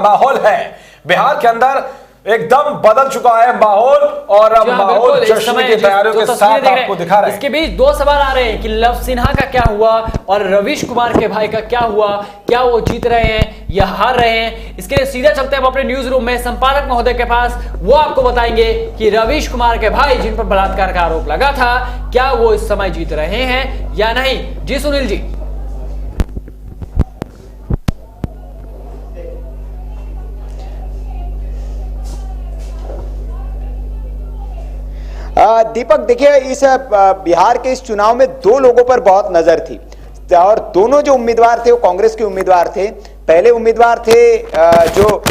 माहौल है बिहार के अंदर एकदम बदल चुका है माहौल और अब माहौल जश्न की तैयारियों के साथ आपको दिखा रहे हैं। इसके बीच दो सवाल आ रहे हैं कि लव सिन्हा का क्या हुआ और रवीश कुमार के भाई का क्या हुआ, क्या वो जीत रहे हैं या हार रहे हैं। इसके लिए सीधे चलते हैं अपने न्यूज रूम में संपादक महोदय के पास। वो आपको बताएंगे कि रवीश कुमार के भाई जिन पर बलात्कार का आरोप लगा था, क्या वो इस समय जीत रहे हैं या नहीं। जी सुनील जी। दीपक देखिए, इस बिहार के इस चुनाव में दो लोगों पर बहुत नजर थी और दोनों जो उम्मीदवार थे वो कांग्रेस के उम्मीदवार थे। पहले उम्मीदवार थे जो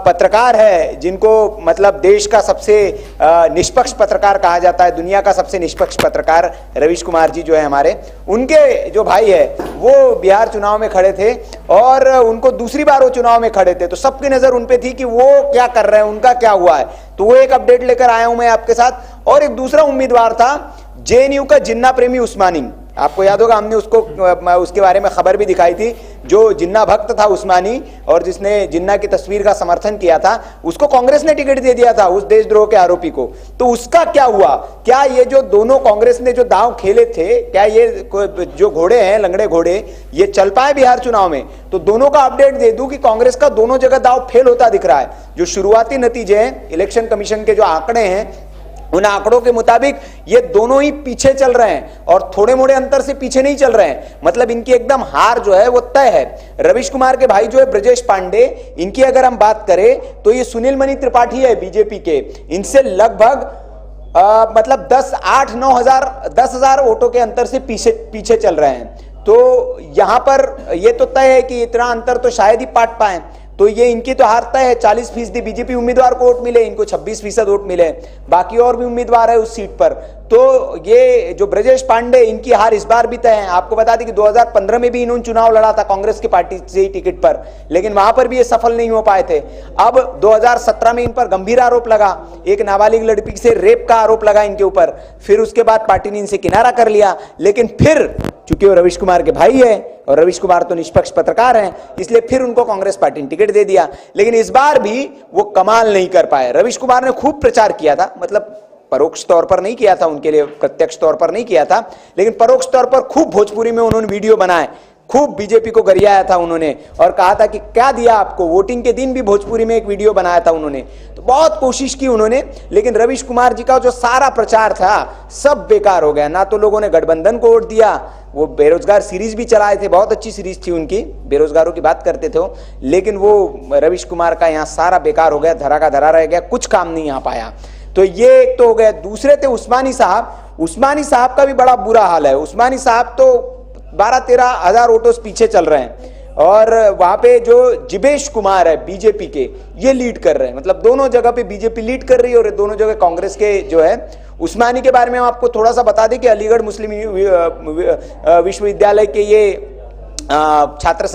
पत्रकार है, जिनको मतलब देश का सबसे निष्पक्ष पत्रकार कहा जाता है, दुनिया का सबसे निष्पक्ष पत्रकार रवीश कुमार जी जो है हमारे, उनके जो भाई है वो बिहार चुनाव में खड़े थे और उनको दूसरी बार वो चुनाव में खड़े थे, तो सबकी नजर उन पे थी कि वो क्या कर रहे हैं, उनका क्या हुआ है। तो वो एक अपडेट लेकर आया हूं मैं आपके साथ। और एक दूसरा उम्मीदवार था जेएनयू का जिन्ना प्रेमी उस्मानी, आपको याद होगा हमने उसके बारे में खबर भी दिखाई थी। जो जिन्ना भक्त था उस्मानी और जिसने जिन्ना की तस्वीर का समर्थन किया था, उसको कांग्रेस ने टिकट दे दिया था, उस देशद्रोह के आरोपी को। तो उसका क्या हुआ? क्या ये जो दोनों कांग्रेस ने जो दांव खेले थे, क्या ये जो घोड़े हैं, लंगड़े घोड़े, ये चल पाए बिहार चुनाव में? तो दोनों का अपडेट दे दूं कि कांग्रेस का दोनों जगह दांव फेल होता दिख रहा है। जो शुरुआती नतीजे हैं, इलेक्शन कमीशन के जो आंकड़े हैं, उन आंकड़ों के मुताबिक ये दोनों ही पीछे चल रहे हैं और थोड़े मोड़े अंतर से पीछे नहीं चल रहे हैं। मतलब इनकी एकदम हार जो है वो तय है। रवीश कुमार के भाई जो है ब्रजेश पांडे, इनकी अगर हम बात करें तो ये सुनील मणि त्रिपाठी है बीजेपी के, इनसे लगभग मतलब 10,000 वोटों के अंतर से पीछे चल रहे हैं। तो यहां पर यह तो तय है कि इतना अंतर तो शायद ही पाट पाए। तो ये इनकी तो हार तय है। 40% बीजेपी उम्मीदवार को वोट मिले, इनको 26% वोट मिले, बाकी और भी उम्मीदवार है उस सीट पर। तो ये जो ब्रजेश पांडे, इनकी हार इस बार भी तय है। आपको बता दें कि 2015 में भी इन्होंने चुनाव लड़ा था कांग्रेस की पार्टी से ही टिकट पर, लेकिन वहां पर भी ये सफल नहीं हो पाए थे। अब 2017 में इन पर गंभीर आरोप लगा, एक नाबालिग लड़की से रेप का आरोप लगा इनके ऊपर। फिर उसके बाद पार्टी ने इनसे किनारा कर लिया, लेकिन फिर चूंकि वो रवीश कुमार के भाई है और रवीश कुमार तो निष्पक्ष पत्रकार हैं, इसलिए फिर उनको कांग्रेस पार्टी ने टिकट दे दिया। लेकिन इस बार भी वो कमाल नहीं कर पाए। रवीश कुमार ने खूब प्रचार किया था, मतलब परोक्ष तौर पर नहीं किया था, उनके लिए प्रत्यक्ष तौर पर नहीं किया था, लेकिन परोक्ष तौर पर खूब भोजपुरी में उन्होंने वीडियो बनाए, खूब बीजेपी को गरियाया था उन्होंने और कहा था कि क्या दिया आपको। वोटिंग के दिन भी भोजपुरी में एक वीडियो बनाया था उन्होंने। तो बहुत कोशिश की उन्होंने, लेकिन रवीश कुमार जी का जो सारा प्रचार था सब बेकार हो गया। ना तो लोगों ने गठबंधन को वोट दिया, वो बेरोजगार सीरीज भी चलाए थे, बहुत अच्छी सीरीज थी उनकी, बेरोजगारों की बात करते थे वो, लेकिन वो रवीश कुमार का यहाँ सारा बेकार हो गया, धरा का धरा रह गया, कुछ काम नहीं आ पाया। तो ये एक तो हो गया। दूसरे थे उस्मानी साहब। उस्मानी साहब का भी बड़ा बुरा हाल है। उस्मानी साहब तो 12-13 हजार वोटों से पीछे चल रहे हैं और वहां पे जो जिवेश कुमार है बीजेपी के, ये लीड कर रहे हैं। मतलब दोनों जगह पे बीजेपी लीड कर रही है और दोनों जगह कांग्रेस के जो है। उस्मानी के बारे में हम आपको थोड़ा सा बता दें कि अलीगढ़ मुस्लिम विश्वविद्यालय के ये छात्र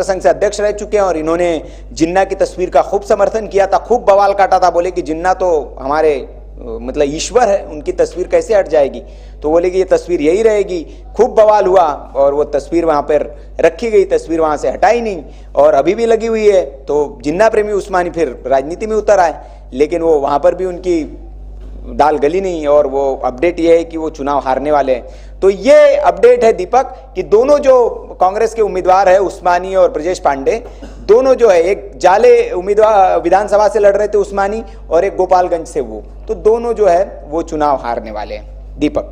संघ से अध्यक्ष रह चुके हैं और इन्होंने जिन्ना की तस्वीर का खूब समर्थन किया था, खूब बवाल काटा था। बोले कि जिन्ना तो हमारे मतलब ईश्वर है, उनकी तस्वीर कैसे हट जाएगी। तो बोले कि ये तस्वीर यही रहेगी। खूब बवाल हुआ और वो तस्वीर वहां पर रखी गई, तस्वीर वहां से हटाई नहीं और अभी भी लगी हुई है। तो जिन्ना प्रेमी उस्मानी फिर राजनीति में उतर आए, लेकिन वो वहां पर भी उनकी दाल गली नहीं और वो अपडेट ये है कि वो चुनाव हारने वाले हैं। तो ये अपडेट है दीपक कि दोनों जो कांग्रेस के उम्मीदवार है उस्मानी और ब्रजेश पांडे, दोनों जो है, एक जाले उम्मीदवार विधानसभा से लड़ रहे थे उस्मानी और एक गोपालगंज से, वो तो दोनों जो है वो चुनाव हारने वाले हैं दीपक।